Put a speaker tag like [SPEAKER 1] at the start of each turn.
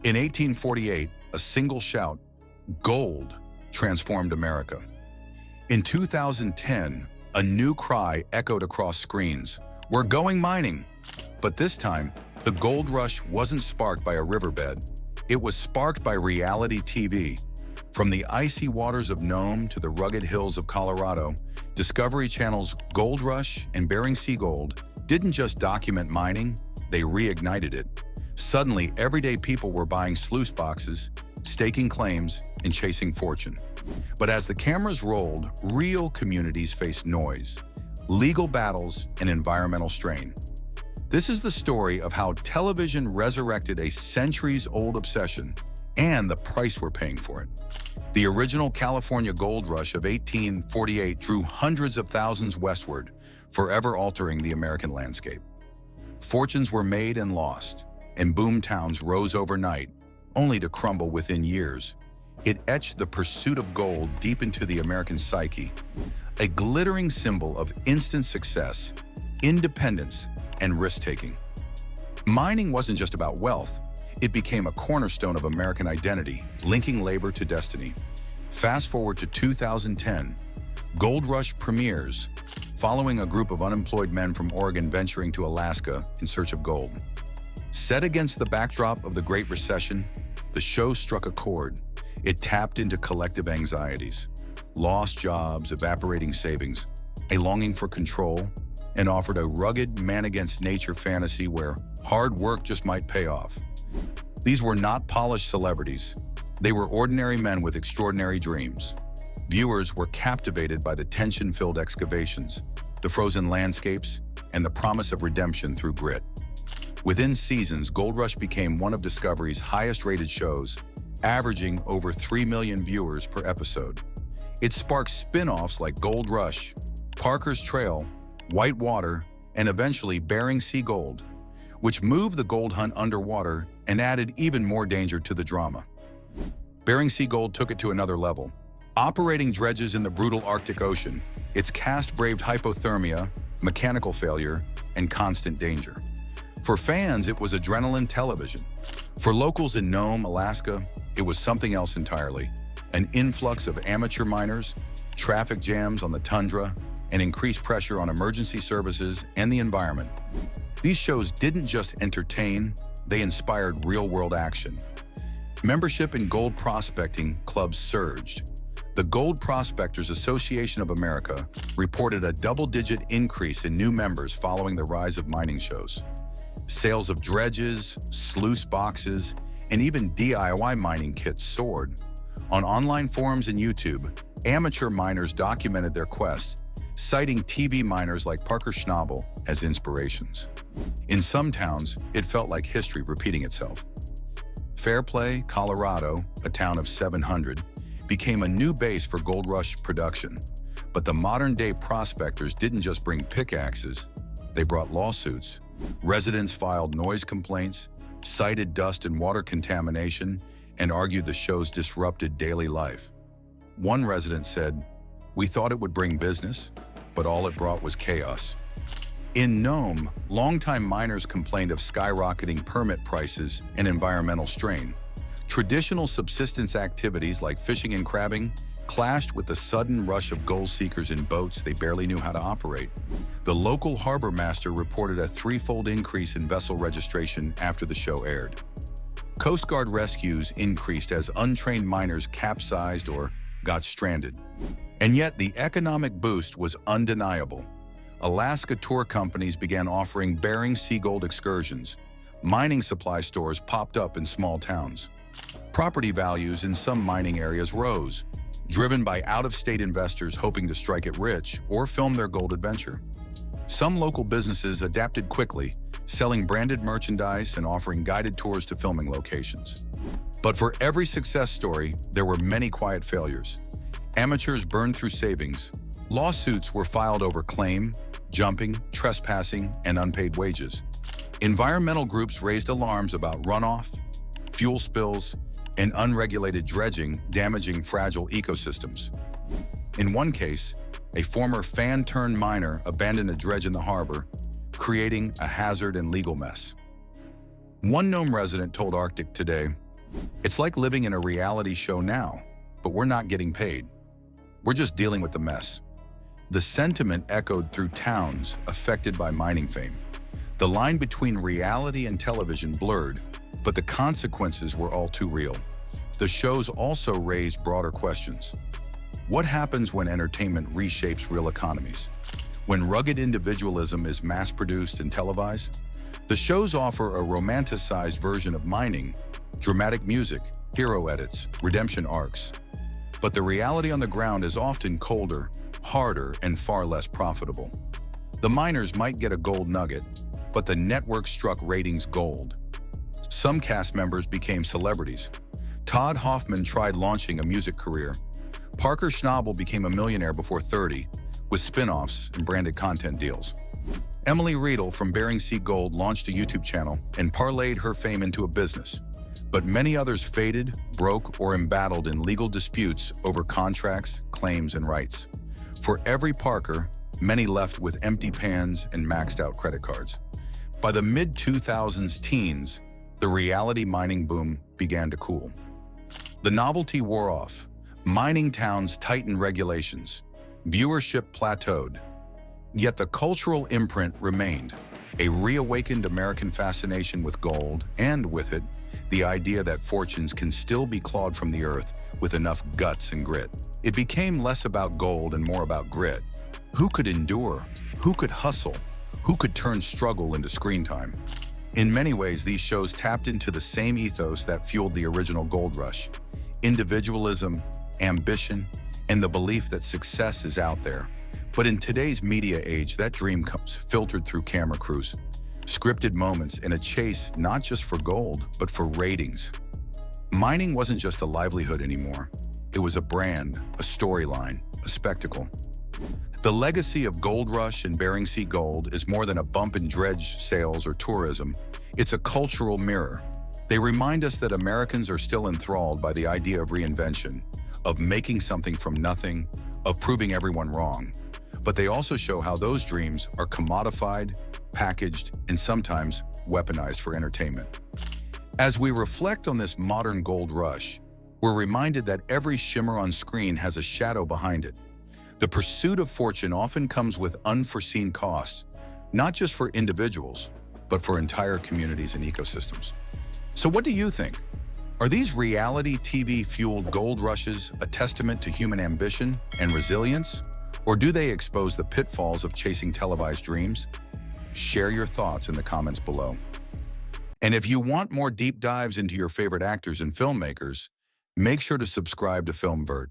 [SPEAKER 1] In 1848, a single shout, "Gold," transformed America. In 2010, a new cry echoed across screens, "We're going mining!" But this time, the gold rush wasn't sparked by a riverbed. It was sparked by reality TV. From the icy waters of Nome to the rugged hills of Colorado, Discovery Channel's Gold Rush and Bering Sea Gold didn't just document mining, they reignited it. Suddenly, everyday people were buying sluice boxes, staking claims, and chasing fortune. But as the cameras rolled, real communities faced noise, legal battles, and environmental strain. This is the story of how television resurrected a centuries-old obsession and the price we're paying for it. The original California gold rush of 1848 drew hundreds of thousands westward, forever altering the American landscape. Fortunes were made and lost, and boom towns rose overnight, only to crumble within years. It etched the pursuit of gold deep into the American psyche, a glittering symbol of instant success, independence, and risk-taking. Mining wasn't just about wealth. It became a cornerstone of American identity, linking labor to destiny. Fast forward to 2010, Gold Rush premieres, following a group of unemployed men from Oregon venturing to Alaska in search of gold. Set against the backdrop of the Great Recession, the show struck a chord. It tapped into collective anxieties, lost jobs, evaporating savings, a longing for control, and offered a rugged man-against-nature fantasy where hard work just might pay off. These were not polished celebrities. They were ordinary men with extraordinary dreams. Viewers were captivated by the tension-filled excavations, the frozen landscapes, and the promise of redemption through grit. Within seasons, Gold Rush became one of Discovery's highest-rated shows, averaging over 3 million viewers per episode. It sparked spin-offs like Gold Rush, Parker's Trail, Whitewater, and eventually Bering Sea Gold, which moved the gold hunt underwater and added even more danger to the drama. Bering Sea Gold took it to another level. Operating dredges in the brutal Arctic Ocean, its cast braved hypothermia, mechanical failure, and constant danger. For fans, it was adrenaline television. For locals in Nome, Alaska, it was something else entirely. An influx of amateur miners, traffic jams on the tundra, and increased pressure on emergency services and the environment. These shows didn't just entertain, they inspired real-world action. Membership in gold prospecting clubs surged. The Gold Prospectors Association of America reported a double-digit increase in new members following the rise of mining shows. Sales of dredges, sluice boxes, and even DIY mining kits soared. On online forums and YouTube, amateur miners documented their quests, citing TV miners like Parker Schnabel as inspirations. In some towns, it felt like history repeating itself. Fairplay, Colorado, a town of 700, became a new base for Gold Rush production. But the modern-day prospectors didn't just bring pickaxes, they brought lawsuits. Residents filed noise complaints, cited dust and water contamination, and argued the shows disrupted daily life. One resident said, "We thought it would bring business, but all it brought was chaos." In Nome, longtime miners complained of skyrocketing permit prices and environmental strain. Traditional subsistence activities like fishing and crabbing clashed with the sudden rush of gold seekers in boats they barely knew how to operate. The local harbor master reported a threefold increase in vessel registration after the show aired. Coast Guard rescues increased as untrained miners capsized or got stranded. And yet the economic boost was undeniable. Alaska tour companies began offering Bering Sea Gold excursions. Mining supply stores popped up in small towns. Property values in some mining areas rose, driven by out-of-state investors hoping to strike it rich or film their gold adventure. Some local businesses adapted quickly, selling branded merchandise and offering guided tours to filming locations. But for every success story, there were many quiet failures. Amateurs burned through savings. Lawsuits were filed over claim, jumping, trespassing, and unpaid wages. Environmental groups raised alarms about runoff, fuel spills, and unregulated dredging damaging fragile ecosystems. In one case, a former fan-turned miner abandoned a dredge in the harbor, creating a hazard and legal mess. One Nome resident told Arctic Today, It's like living in a reality show now, but we're not getting paid. We're just dealing with the mess. The sentiment echoed through towns affected by mining fame. The line between reality and television blurred, but the consequences were all too real. The shows also raised broader questions. What happens when entertainment reshapes real economies? When rugged individualism is mass-produced and televised? The shows offer a romanticized version of mining, dramatic music, hero edits, redemption arcs. But the reality on the ground is often colder, harder, and far less profitable. The miners might get a gold nugget, but the network struck ratings gold. Some cast members became celebrities. Todd Hoffman tried launching a music career. Parker Schnabel became a millionaire before 30, with spin-offs and branded content deals. Emily Riedel from Bering Gold launched a YouTube channel and parlayed her fame into a business. But many others faded, broke, or embattled in legal disputes over contracts, claims, and rights. For every Parker, many left with empty pans and maxed-out credit cards. By the mid-2000s teens, the reality mining boom began to cool. The novelty wore off. Mining towns tightened regulations. Viewership plateaued. Yet the cultural imprint remained, a reawakened American fascination with gold, and with it, the idea that fortunes can still be clawed from the earth with enough guts and grit. It became less about gold and more about grit. Who could endure? Who could hustle? Who could turn struggle into screen time? In many ways, these shows tapped into the same ethos that fueled the original gold rush: individualism, ambition, and the belief that success is out there. But in today's media age, that dream comes filtered through camera crews, scripted moments, and a chase not just for gold, but for ratings. Mining wasn't just a livelihood anymore. It was a brand, a storyline, a spectacle. The legacy of Gold Rush and Bering Sea Gold is more than a bump in dredge sales or tourism. It's a cultural mirror. They remind us that Americans are still enthralled by the idea of reinvention, of making something from nothing, of proving everyone wrong. But they also show how those dreams are commodified, packaged, and sometimes weaponized for entertainment. As we reflect on this modern gold rush, we're reminded that every shimmer on screen has a shadow behind it. The pursuit of fortune often comes with unforeseen costs, not just for individuals, but for entire communities and ecosystems. So what do you think? Are these reality TV-fueled gold rushes a testament to human ambition and resilience? Or do they expose the pitfalls of chasing televised dreams? Share your thoughts in the comments below. And if you want more deep dives into your favorite actors and filmmakers, make sure to subscribe to FilmVert.